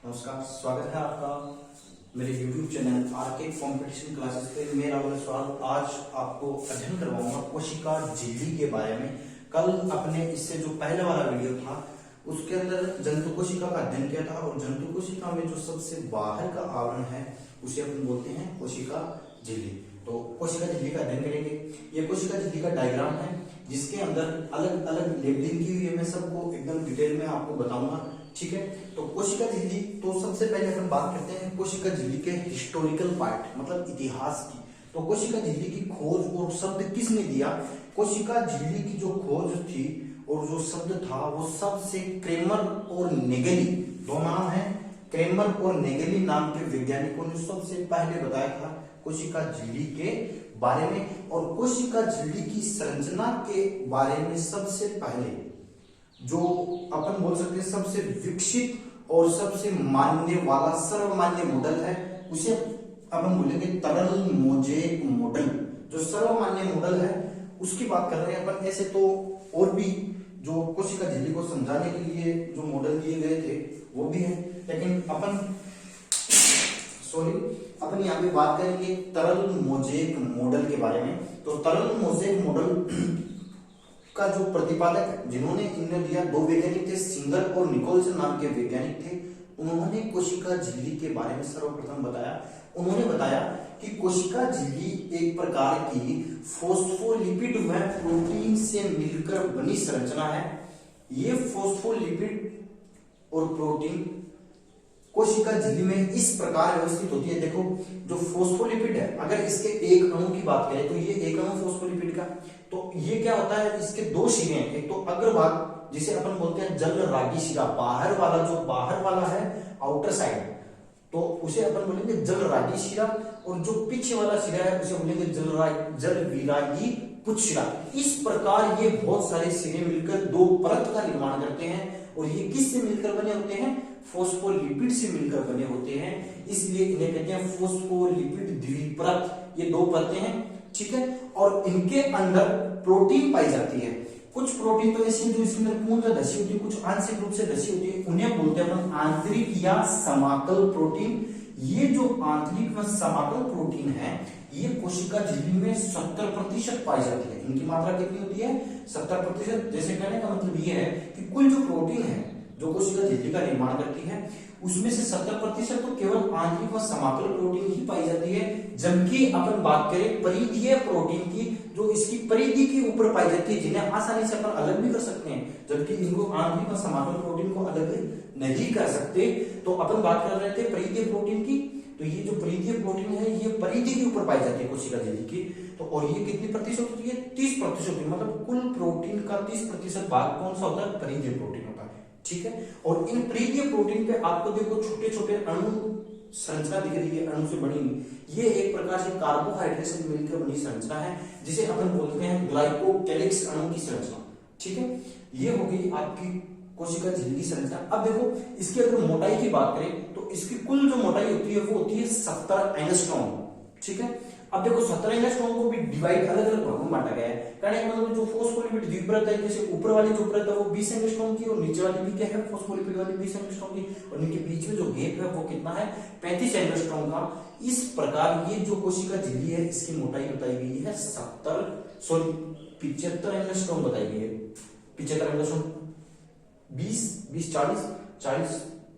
नमस्कार, स्वागत है आपका मेरे YouTube channel RK competition classes पे। मेरा स्वागत। आज आपको अध्ययन करवाऊंगा कोशिका झिल्ली के बारे में। कल अपने इससे जो पहले वाला वीडियो था उसके अंदर जंतु कोशिका का अध्ययन किया था, और जंतु कोशिका में जो सबसे बाहर का आवरण है उसे अपन बोलते हैं कोशिका झिल्ली। तो कोशिका झिल्ली का अध्ययन करेंगे। ये कोशिका झिल्ली का डायग्राम है जिसके अंदर अलग अलग लेबलिंग की हुई है। मैं सबको एकदम डिटेल में आपको बताऊंगा, ठीक है। तो कोशिका झिल्ली, तो सबसे पहले अपन बात करते हैं कोशिका झिल्ली के हिस्टोरिकल पार्ट, मतलब इतिहास की। तो कोशिका झिल्ली की खोज और शब्द किसने दिया? कोशिका झिल्ली की जो खोज थी और जो शब्द था वो सबसे क्रेमर और नेगेली, दो नाम है, क्रेमर और नेगेली नाम के वैज्ञानिकों ने सबसे पहले बताया था कोशिका झिल्ली के बारे में। और कोशिका झिल्ली की संरचना के बारे में सबसे पहले जो अपन बोल सकते हैं सबसे विकसित और सबसे मान्य वाला सर्वमान्य मॉडल है उसे अपन बोलेंगे तरल मोज़ेक मॉडल। जो सर्वमान्य मॉडल है उसकी बात कर रहे हैं अपन। ऐसे तो और भी जो कोशिका झिल्ली को समझाने के लिए जो मॉडल दिए गए थे वो भी है, लेकिन अपन यहाँ पे बात करेंगे तरल मोज़ेक मॉडल के बारे में। तो तरल मोज़ेक मॉडल का जो प्रतिपादक है, जिन्होंने इन्हें दिया, दो वैज्ञानिक थे, सिंगर और निकोलसन नाम के वैज्ञानिक थे। उन्होंने कोशिका झिल्ली के बारे में सर्वप्रथम बताया। उन्होंने बताया कि कोशिका झिल्ली एक प्रकार की फॉस्फोलिपिड व प्रोटीन से मिलकर बनी संरचना है। ये फॉस्फोलिपिड और प्रोटीन कोशिका झिल्ली में इस प्रकार व्यवस्थित होती है। देखो, जो फॉस्फोलिपिड है, अगर इसके एक अणु की बात करें तो ये एक अणु फॉस्फोलिपिड का, तो ये क्या होता है, इसके दो सिरे हैं। एक तो अग्रभाग जिसे अपन बोलते हैं जल रागी शिरा, बाहर वाला, जो बाहर वाला है आउटर साइड, तो उसे अपन बोलेंगे जल रागी शिरा, और जो पीछे वाला सिरा है उसे बोलेंगे जल विरागी पुच्छ शिरा। इस प्रकार ये बहुत सारे सिरे मिलकर दो परत का निर्माण करते हैं, और ये किससे मिलकर बने होते हैं? फॉस्फोलिपिड से मिलकर बने होते हैं, इसलिए इन्हें कहते हैं फॉस्फोलिपिड द्विपरत। ये दो परतें हैं, ठीक है। और इनके अंदर प्रोटीन पाई जाती है। कुछ प्रोटीन तो ऐसी जो इसके अंदर पूर्ण धसी होती है, कुछ आंशिक रूप से धसी होती है, उन्हें बोलते हैं अपन आंतरिक या समाकल प्रोटीन। ये जो आंतरिक व समाकल प्रोटीन है ये कोशिका झिल्ली में 70% पाई जाती है। इनकी मात्रा कितनी होती है? 70%। जैसे कहने का मतलब ये है कि कुल जो प्रोटीन है जो कोशिका झिल्ली का निर्माण करती है उसमें से 70% तो केवल आंतरिक व समाकल प्रोटीन ही पाई जाती है। जबकि अपन बात करें परिधीय प्रोटीन की, जो इसकी परिधि के ऊपर पाई जाती है, जिन्हें आसानी से अपन अलग भी कर सकते हैं, जबकि इनको आंतरिक व समाकल प्रोटीन को अलग नहीं कर सकते। तो अपन बात कर रहे थे परिधीय प्रोटीन की। तो ये जो परिधीय प्रोटीन है ये परिधि के ऊपर पाई जाती है कोशिका झिल्ली की। तो और ये कितनी प्रतिशत होती है? 30%। मतलब कुल प्रोटीन का 30% भाग कौन सा होता है? परिधीय प्रोटीन होता है, ठीक है। और इन परिधीय प्रोटीन पे आपको देखो छोटे छोटे अणु संरचना दिख रही है, अणु से बनी हुई। ये एक प्रकार से कार्बोहाइड्रेट से मिलकर बनी संरचना है जिसे अपन बोलते हैं ग्लाइकोकैलिक्स अणु की संरचना, ठीक है। ये हो गई आपकी कोशिका झिल्ली की संरचना। अब देखो इसकी अगर मोटाई की बात करें तो इसकी कुल जो मोटाई होती है वो होती है 70 एंगस्ट्रॉम, ठीक है। अब देखो 70 एंगस्ट्रॉम को भी डिवाइड अलग अलग भागों में बांटा गया है। कहने का मतलब जो फॉस्फोलिपिड द्विपरत है, जैसे ऊपर वाली जो परत है वो 20 एंगस्ट्रॉम की, और नीचे वाली भी क्या है? फॉस्फोलिपिड वाली 20 एंगस्ट्रॉम की, और इनके बीच में जो गैप है वो कितना है? 35 एंगस्ट्रॉम का। इस प्रकार ये जो कोशिका झिल्ली है इसकी मोटाई बताई गई है 75 एंगस्ट्रॉम बताई गई है। 75 एंगस्ट्रॉम, 20 20 40 40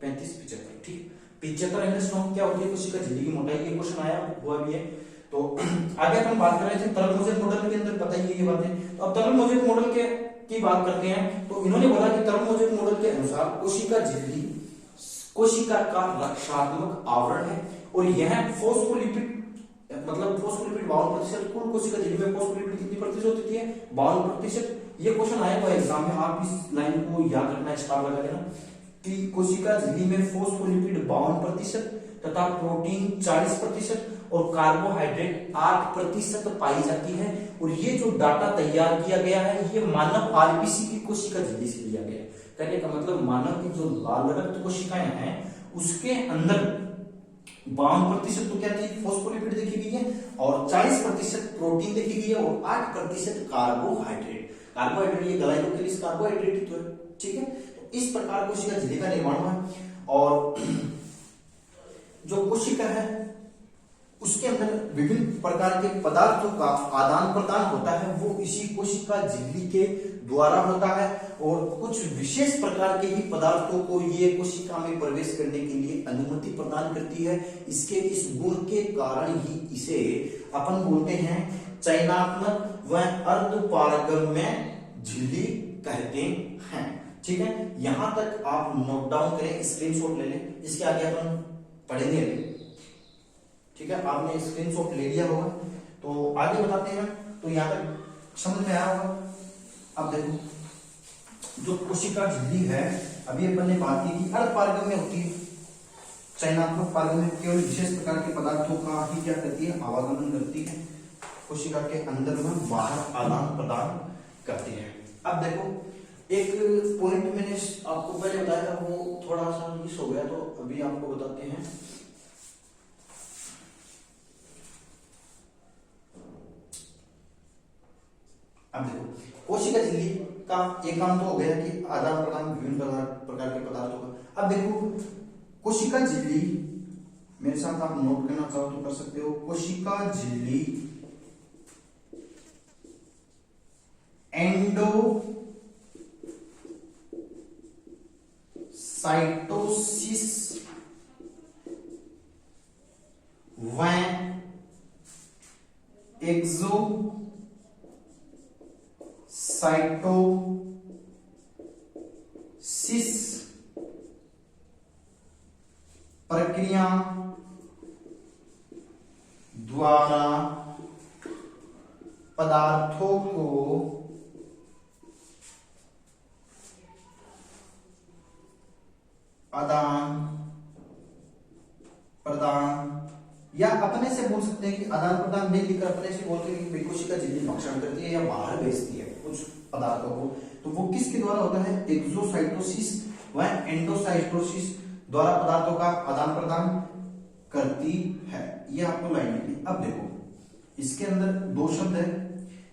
35 75, ठीक। 75 एंगस्ट्रॉम क्या होती है कोशिका झिल्ली की मोटाई? ये क्वेश्चन आया हुआ भी है। तो आगे अपन बात कर रहे थे तरल मोज़ेक मॉडल के अंदर, बताइए ये बातें। तो अब तरल मोज़ेक मॉडल के की बात करते हैं। तो इन्होंने बोला कि तरल मोज़ेक मॉडल के अनुसार कोशिका झिल्ली कोशिका का रक्षात्मक आवरण है, और यह फॉस्फोलिपिड, मतलब फॉस्फोलिपिड 52%। कुल कोशिका झिल्ली में फॉस्फोलिपिड कितनी प्रतिशत होती है? 52%। ये क्वेश्चन आया हुआ एग्जाम में, आप इस लाइन को याद रखना, स्टार लगा देना कि कोशिका झिल्ली में फॉस्फोलिपिड 52% तथा प्रोटीन 40% और कार्बोहाइड्रेट 8% पाई जाती है। और ये जो डाटा तैयार किया गया है ये मानव आरबीसी की कोशिका झिल्ली से लिया गया है। कहने का मतलब मानव की जो लाल रक्त कोशिकाएं हैं उसके अंदर 52% तो क्या थी? फॉस्फोलिपिड देखी गई है, और 40% प्रोटीन देखी गई है, और 8% कार्बोहाइड्रेट। कार्बोहाइड्रेट ये ग्लाइकोलिपिड कार्बोहाइड्रेट तो है, ठीक है। तो इस प्रकार कोशिका झिल्ली का निर्माण हुआ। और जो कोशिका है उसके अंदर विभिन्न प्रकार के पदार्थों का आदान प्रदान होता है, वो इसी कोशिका झिल्ली के द्वारा होता है। और कुछ विशेष प्रकार के ही पदार्थों को ये कोशिका में प्रवेश करने के लिए अनुमति प्रदान करती है। इसके इस गुण के कारण ही इसे अपन बोलते हैं चयनात्मक व अर्धपारगम्य झिल्ली कहते हैं। ठीक है, यहां तक आप नोट डाउन करें, स्क्रीनशॉट ले लें, इसके आगे अपन पढ़ेंगे अभी। ठीक है, आपने स्क्रीनशॉट ले लिया होगा तो आगे बताते हैं। तो यहां तक समझ में आया होगा। अब देखो जो कोशिका झिल्ली है, अभी अपन ने बात की कि अर्धपारगम्य होती है, चयनात्मक पारगम्य केवल विशेष प्रकार के पदार्थों का ही क्या करती है, आवागमन करती है, कोशिका के अंदर में बाहर आदान प्रदान करती है। अब देखो एक पॉइंट मैंने आपको पहले बताया था, वो थोड़ा सा मिस हो गया, तो अभी आपको बताते हैं। अब देखो कोशिका झिल्ली का एक काम तो हो गया कि आदान प्रदान विभिन्न प्रकार के पदार्थों का। अब देखो कोशिका झिल्ली, मेरे साथ आप नोट करना चाहो तो कर सकते हो। कोशिका झिल्ली एंडोसाइटोसिस व एक्सोसाइटोसिस प्रक्रिया द्वारा पदार्थों को आदान प्रदान, या अपने से बोल सकते हैं कि आदान प्रदान नहीं लिखकर अपने से बोलते हैं कि कोशिका झिल्ली भक्षण करती है या बाहर भेजती है कुछ पदार्थों को, तो वो किसके द्वारा होता है, एक्सोसाइटोसिस व एंडोसाइटोसिस द्वारा पदार्थों का आदान प्रदान करती है। ये आपको लाइन लिखनी। अब देखो इसके अंदर दो शब्द है,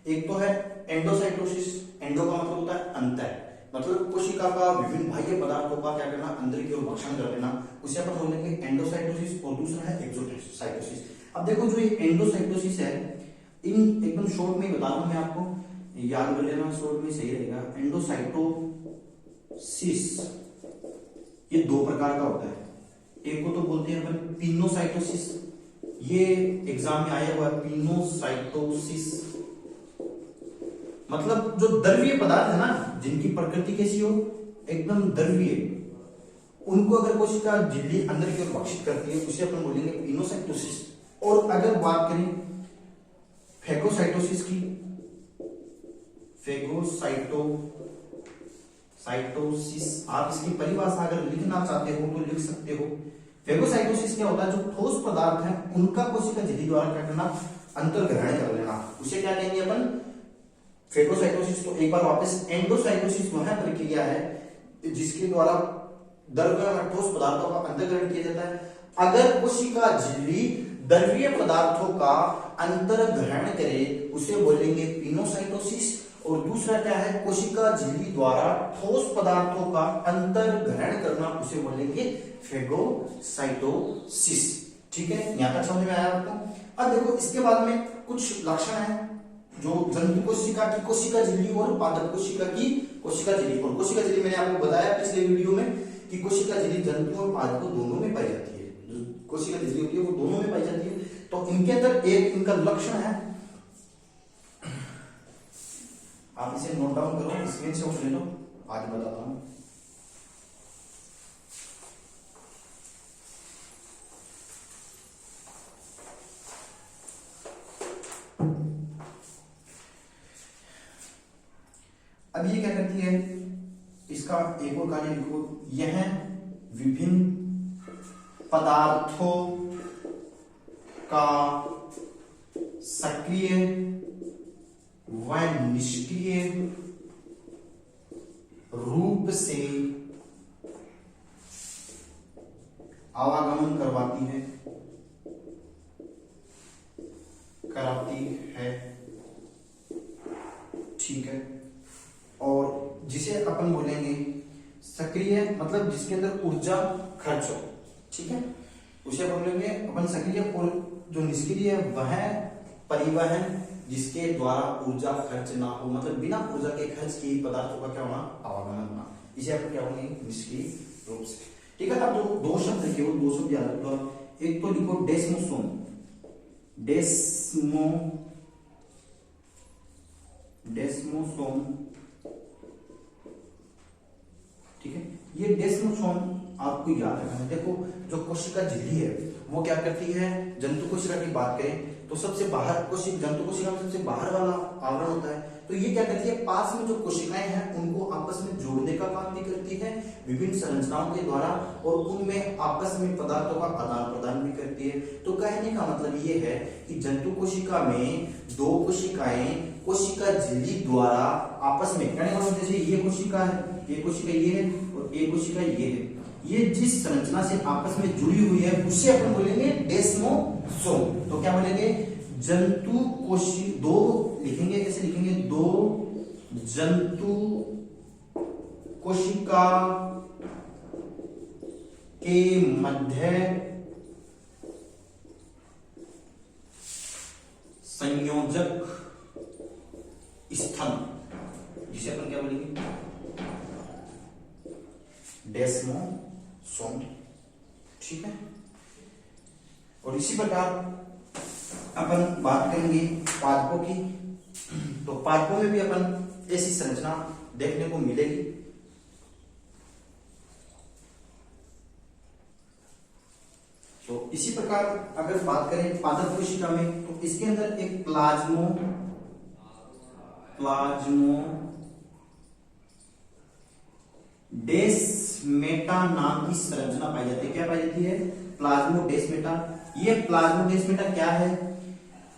एक तो है एंडोसाइटोसिस, एंडो का मतलब होता है अंतर, मतलब कोशिका का विभिन्न बाह्य पदार्थों का क्या करना, अंदर की ओर भक्षण कर लेना, उसे अपन बोलेंगे एंडोसाइटोसिस, और दूसरा है एक्सोसाइटोसिस। अब देखो जो ये एंडोसाइटोसिस है, इन एकदम शॉर्ट में बता दूं मैं आपको, याद कर लेना, शॉर्ट में सही रहेगा। एंडोसाइटोसिस ये दो प्रकार का होता है, एक को तो बोलते हैं अपन पिनोसाइटोसिस, ये एग्जाम में आया हुआ है, पिनोसाइटोसिस मतलब जो द्रव्य पदार्थ है ना, जिनकी प्रकृति कैसी हो, एकदम द्रव्य, उनको अगर कोशिका झिल्ली अंदर की ओर भक्षित करती है, उसे अपन बोलेंगे पिनोसाइटोसिस। और अगर बात करें फेगोसाइटोसिस की, फेगोसाइटोसिस, आप इसकी परिभाषा अगर लिखना चाहते हो तो लिख सकते हो। फेगोसाइटोसिस क्या होता है, जो ठोस पदार्थ है उनका कोशिका झिल्ली द्वारा क्या करना, अंतर ग्रहण कर लेना, उसे क्या कहेंगे अपन, फेगोसाइटोसिस। तो एक बार वापस, एंडोसाइटोसिस वह प्रक्रिया है जिसके द्वारा द्रव्य और ठोस पदार्थों का अंतर ग्रहण किया जाता है। अगर कोशिका झिल्ली द्रव्य पदार्थों का अंतर ग्रहण करे उसे बोलेंगे पिनोसाइटोसिस। और दूसरा क्या है, कोशिका झिल्ली द्वारा ठोस पदार्थों का अंतर ग्रहण करना, उसे बोलेंगे फेगोसाइटोसिस। ठीक है, यहां तक समझ में आया आपको। अब देखो इसके बाद में कुछ लक्षण है जो जंतु कोशिका की कोशिका झिल्ली और पादप कोशिका की कोशिका झिल्ली। और कोशिका झिल्ली मैंने आपको बताया पिछले वीडियो में कि कोशिका झिल्ली जंतु और पादप दोनों में पाई जाती है, जो कोशिका झिल्ली होती है वो दोनों में पाई जाती है। तो इनके अंदर एक इनका लक्षण है, आप इसे नोट डाउन करो, स्क्रीनशॉट ले लो, आगे बताता हूं। अब ये क्या करती है, इसका एक और कार्य लिखो, यह विभिन्न पदार्थों का सक्रिय व निष्क्रिय रूप से आवागमन कराती है। ठीक है, और जिसे अपन बोलेंगे सक्रिय, मतलब जिसके अंदर ऊर्जा खर्च हो। ठीक है, उसे अपन लेंगे अपन सक्रिय और जो निष्क्रिय है वह परिवहन जिसके द्वारा ऊर्जा खर्च ना हो, मतलब बिना ऊर्जा के खर्च की पदार्थों का क्या होना, आवागमन होना, इसे अपन क्या होंगे, निष्क्रिय रूप से। ठीक है, अब दो शब्द लिखे, दो शब्द याद रखो। एक तो लिखो डेस्मोसोम, डेस्मोसोम, ठीक है। ये डेस्मोसोम आपको याद रखना है। देखो जो कोशिका झिल्ली है वो क्या करती है, जंतु कोशिका की बात करें तो सबसे बाहर जंतु कोशिका में सबसे बाहर वाला आवरण होता है, तो ये क्या करती है, पास में जो कोशिकाएं हैं उनको आपस में जोड़ने का काम भी करती है विभिन्न संरचनाओं के द्वारा, और उनमें आपस में पदार्थों का आदान प्रदान भी करती है। तो कहने का मतलब ये है कि जंतु कोशिका में दो कोशिकाएं कोशिका झिल्ली द्वारा आपस में, कहने का मतलब जैसे ये कोशिका है, ये कोशिका ये है और एक कोशिका ये है, ये जिस संरचना से आपस में जुड़ी हुई है उसे अपन बोलेंगे डेस्मोसोम। तो क्या बोलेंगे, जंतु कोशि, दो लिखेंगे, कैसे लिखेंगे, दो जंतु कोशिका के मध्य संयोजक स्थल, जिसे अपन क्या बोलेंगे, डेस्मोसोम। ठीक है, और इसी प्रकार अपन बात करेंगे पादपों की। तो पादपों में भी अपन ऐसी संरचना देखने को मिलेगी। तो इसी प्रकार अगर बात करें पादप कोशिका में, तो इसके अंदर एक प्लाज्मो डेस्मेटा नाम की संरचना पाई जाती है। क्या पाई जाती है, प्लाज्मोडेस्मेटा। ये प्लाज्मोडेस्मेटा क्या है,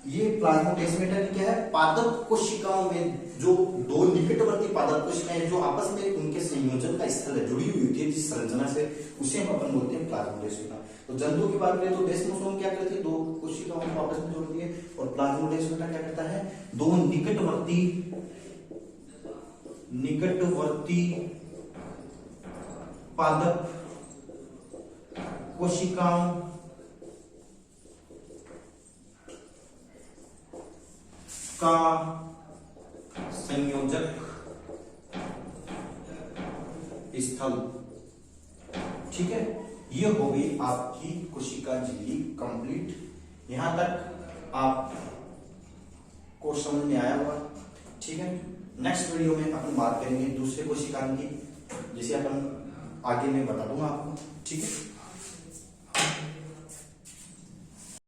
ये प्लाज्मोडेस्मेटा क्या है, पादप कोशिकाओं में जो दो निकटवर्ती पादप कोशिकाएं जो आपस में उनके संयोजन का स्थल है, जुड़ी हुई होती है जिस संरचना से, उसे हम अपन बोलते हैं प्लाज्मोडेस्मेटा। तो जंतु की बात करें तो डेस्मोसोम क्या करती है, दो कोशिकाओं को आपस में जोड़ती है, और प्लाज्मोडेस्मेटा क्या करता है, दो निकटवर्ती पादप कोशिकाओं का संयोजक स्थल। ठीक है, ये हो गई आपकी कोशिका झिल्ली कंप्लीट। यहां तक आपको समझ में आया होगा। ठीक है, नेक्स्ट वीडियो में अपन बात करेंगे दूसरे कोशिकाओं की, जिसे अपन आगे मैं बता दूंगा आपको। ठीक है।